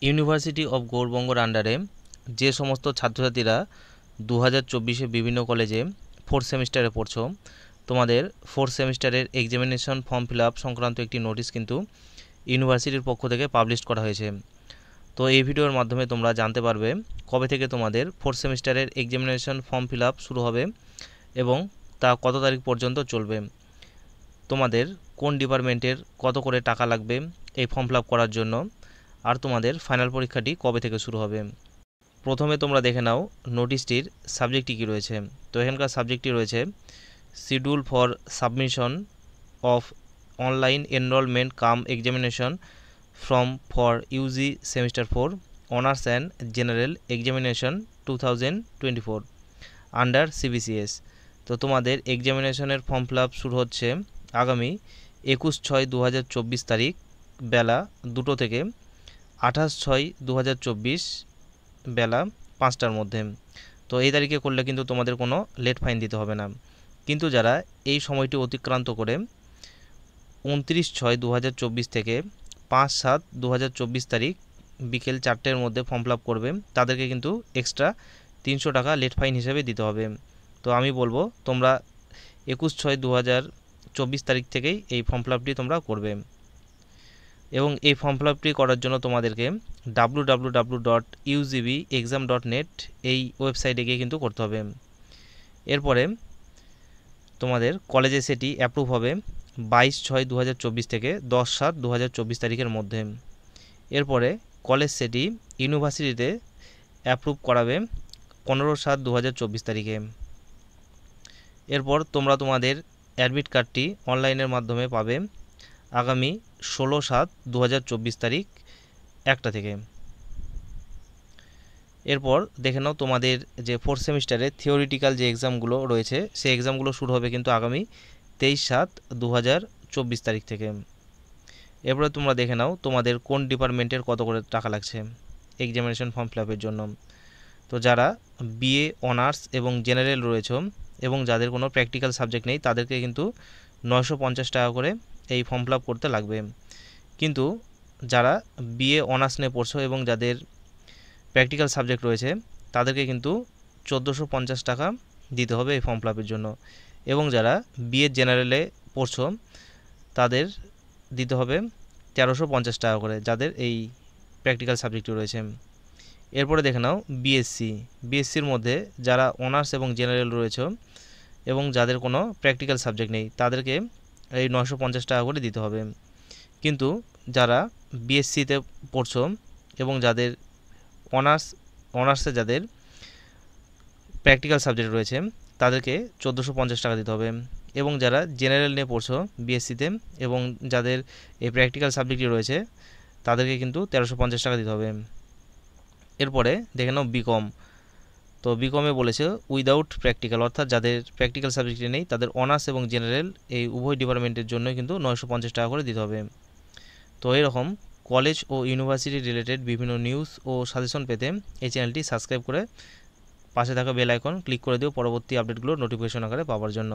University of গৌড়বঙ্গর আন্ডারে যে সমস্ত ছাত্রছাত্রীরা 2024-এ বিভিন্ন কলেজে ফোর্থ সেমিস্টারে পড়ছো, তোমাদের ফোর্থ সেমিস্টারের এক্সামিনেশন ফর্ম ফিল আপ সংক্রান্ত একটি নোটিশ কিন্তু ইউনিভার্সিটির পক্ষ থেকে পাবলিশ করা হয়েছে। তো এই ভিডিওর মাধ্যমে তোমরা জানতে পারবে কবে থেকে তোমাদের ফোর্থ সেমিস্টারের এক্সামিনেশন ফর্ম ফিল আপ শুরু হবে এবং তা কত তারিখ পর্যন্ত চলবে, তোমাদের কোন ডিপার্টমেন্টের কত করে টাকা লাগবে এই ফর্ম ফিল আপ করার জন্য, আর তোমাদের ফাইনাল পরীক্ষাটি কবে থেকে শুরু হবে। প্রথমে তোমরা দেখে নাও নোটিশটির সাবজেক্টটি কী রয়েছে। তো এখানকার সাবজেক্টটি রয়েছে schedule for submission of online enrolment cum examination from for UG semester 4 honours and general examination 2024 under CBCS. তো তোমাদের এক্সামিনেশনের ফর্ম ফিল আপ শুরু হচ্ছে আগামী 21/6/2024 তারিখ বেলা 2টো থেকে 28/6/2024 বেলা 5টার মধ্যে। তো এই তারিখে করলে কিন্তু তোমাদের কোনো লেট ফাইন দিতে হবে না। কিন্তু যারা এই সময়টি অতিক্রান্ত করে 29/6/2024 থেকে 5/7/2024 তারিখ বিকেল 4টের মধ্যে ফর্ম ফিল আপ করবে, তাদেরকে কিন্তু এক্সট্রা 300 টাকা লেট ফাইন হিসেবে দিতে হবে। তো আমি বলবো তোমরা 21/6/2024 তারিখ থেকেই এই ফর্ম ফিল আপটি তোমরা করবে এবং এই ফর্ম ফিল আপটি করার জন্য তোমাদেরকে www.ugvexam.net এই ওয়েবসাইটে গিয়ে কিন্তু করতে হবে। এরপরে তোমাদের কলেজে সেটি অ্যাপ্রুভ হবে 22/6/2024 থেকে 10/7/2024 তারিখের মধ্যে। এরপরে কলেজ সেটি ইউনিভার্সিটিতে অ্যাপ্রুভ করাবে 15/7/2024 তারিখে। এরপর তোমরা তোমাদের অ্যাডমিট কার্ডটি অনলাইনের মাধ্যমে পাবে আগামী 16/7/2024 তারিখ 1টা থেকে। এরপর দেখে নাও তোমাদের যে ফোর্থ সেমিস্টারে থিওরিটিক্যাল যে এক্সামগুলো রয়েছে সেই এক্সামগুলো শুরু হবে কিন্তু আগামী 23/7/2024 তারিখ থেকে। এরপরে তোমরা দেখে নাও তোমাদের কোন ডিপার্টমেন্টের কত করে টাকা লাগছে এক্সামিনেশন ফর্ম ফিল আপের জন্য। তো যারা বিএ অনার্স এবং জেনারেল রয়েছে এবং যাদের কোনো প্র্যাকটিক্যাল সাবজেক্ট নেই তাদেরকে কিন্তু 950 টাকা করে এই ফর্ম ফিল আপ করতে লাগবে। কিন্তু যারা বিএ অনার্স নিয়ে পড়ছো এবং যাদের প্র্যাকটিক্যাল সাবজেক্ট রয়েছে তাদেরকে কিন্তু 1450 টাকা দিতে হবে এই ফর্ম ফিল আপের জন্য, এবং যারা বিএ জেনারেলে পড়ছো তাদের দিতে হবে 1350 টাকা করে যাদের এই প্র্যাকটিক্যাল সাবজেক্টটি রয়েছে। এরপরে দেখে নাও বিএসসির মধ্যে যারা অনার্স এবং জেনারেল রয়েছে এবং যাদের কোনো প্র্যাকটিক্যাল সাবজেক্ট নেই তাদেরকে এই 950 টাকা করে দিতে হবে। কিন্তু যারা বিএসসিতে পড়ছো এবং যাদের অনার্সে যাদের প্র্যাকটিক্যাল সাবজেক্ট রয়েছে তাদেরকে 1450 টাকা দিতে হবে, এবং যারা জেনারেল নিয়ে পড়ছো বিএসসিতে এবং যাদের এই প্র্যাকটিক্যাল সাবজেক্টটি রয়েছে তাদেরকে কিন্তু 1350 টাকা দিতে হবে। এরপরে দেখে নাও বিকম। তো বিকমে বলেছে উইদাউট প্র্যাকটিক্যাল, অর্থাৎ যাদের প্র্যাকটিক্যাল সাবজেক্টটি নেই তাদের অনার্স এবং জেনারেল এই উভয় ডিপার্টমেন্টের জন্য কিন্তু 950 টাকা করে দিতে হবে। তো এরকম কলেজ ও ইউনিভার্সিটি রিলেটেড বিভিন্ন নিউজ ও সাজেশন পেতে এই চ্যানেলটি সাবস্ক্রাইব করে পাশে থাকা বেল আইকন ক্লিক করে দিও পরবর্তী আপডেটগুলো নোটিফিকেশন আকারে পাওয়ার জন্য।